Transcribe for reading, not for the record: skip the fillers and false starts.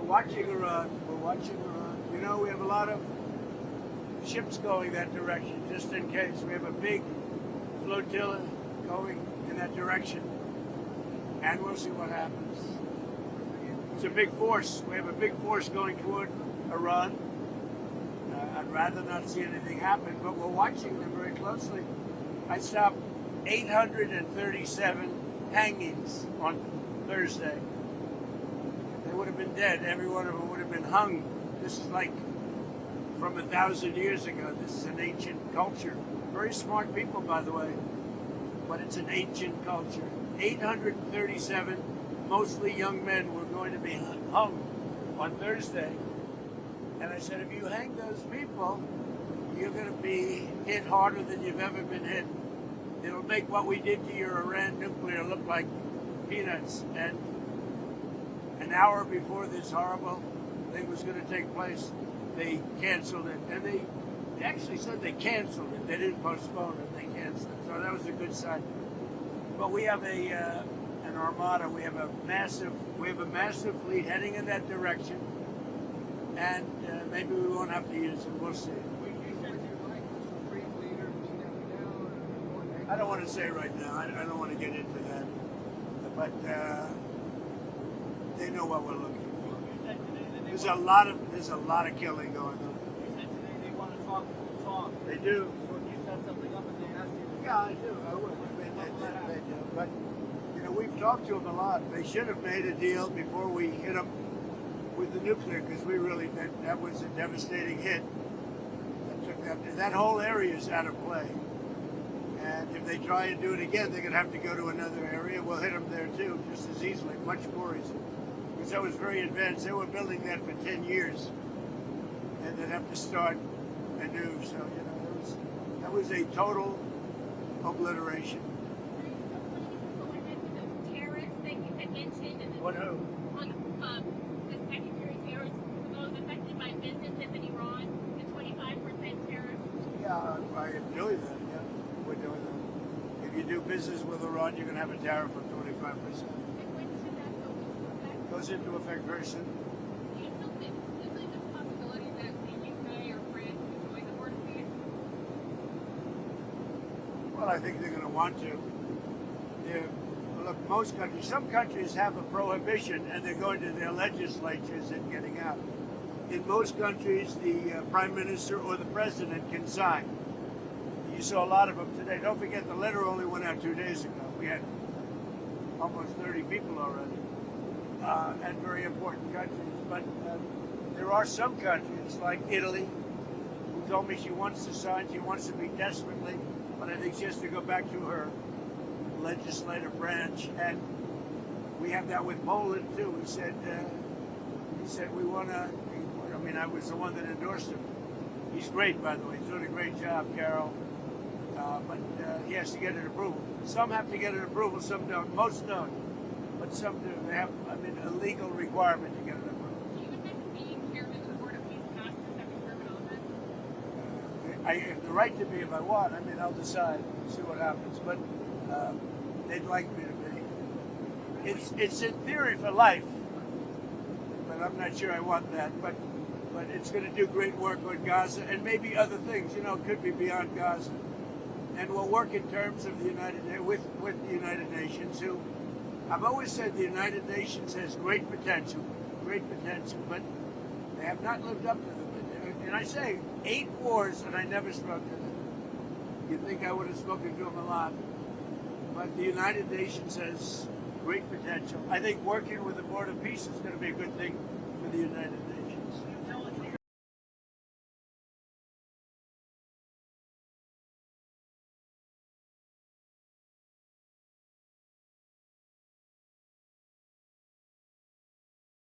watching Iran. We're watching Iran. You know, we have a lot of ships going that direction, just in case. We have a big flotilla going in that direction, and we'll see what happens. It's a big force. We have a big force going toward Iran. I'd rather not see anything happen, but we're watching them very closely. I stopped 837 hangings on Thursday. They would have been dead. Every one of them would have been hung. This is like from 1,000 years ago. This is an ancient culture. Very smart people, by the way, but it's an ancient culture. 837, mostly young men, were going to be hung on Thursday. And I said, if you hang those people, you're going to be hit harder than you've ever been hit. It'll make what we did to your Iran nuclear look like peanuts. And an hour before this horrible thing was going to take place, they canceled it. And they actually said they canceled it. They didn't postpone it. They canceled it. So that was a good sign. But we have an armada. We have a massive fleet heading in that direction. And maybe we won't have to use it. We'll see. I don't want to say right now. I don't want to get into that. But they know what we're looking for. There's a lot of killing going on. You said today they want to talk. They do. So if you set something up and they ask you. Yeah, I do. I would. They do. But you know, we've talked to them a lot. They should have made a deal before we hit them with the nuclear, because we really that was a devastating hit. That whole area is out of play. And if they try and do it again, they're going to have to go to another area. We'll hit them there too, just as easily, much more easily. Because that was very advanced. They were building that for 10 years, and they'd have to start anew. So you know, that was a total obliteration. What who? The secondary terrorists, those affected by businesses in Iran, the 25% tariff. Yeah, I am doing that. Yeah, we're doing that. If you do business with Iran, you're going to have a tariff of 25%. And when should that go into effect? Goes into effect very soon. Do you still think there's a possibility that the UK or France will join the border peace? Well, I think they're going to want to. Look, most countries, some countries have a prohibition, and they're going to their legislatures and getting out. In most countries, the prime minister or the president can sign. You saw a lot of them today. Don't forget, the letter only went out 2 days ago. We had almost 30 people already, and very important countries. But there are some countries, like Italy, who told me she wants to sign. She wants to be desperately, but I think she has to go back to her legislative branch, and we have that with Poland too. He said we want to. I mean, I was the one that endorsed him. He's great, by the way. He's doing a great job, Carol. But he has to get an approval. Some have to get an approval, some don't. Most don't, but some do. They have, a legal requirement to get an approval. Even if being chairman of the board of peace past the second term in office? I have the right to be if I want. I'll decide, see what happens. But they'd like me to be. It's in theory for life, but I'm not sure I want that. But it's going to do great work on Gaza and maybe other things. You know, it could be beyond Gaza. And we'll work in terms of the with the United Nations, who I've always said the United Nations has great potential, but they have not lived up to them. And I say 8 wars, and I never spoke to them. You'd think I would have spoken to them a lot. But the United Nations has great potential. I think working with the Board of Peace is going to be a good thing for the United Nations.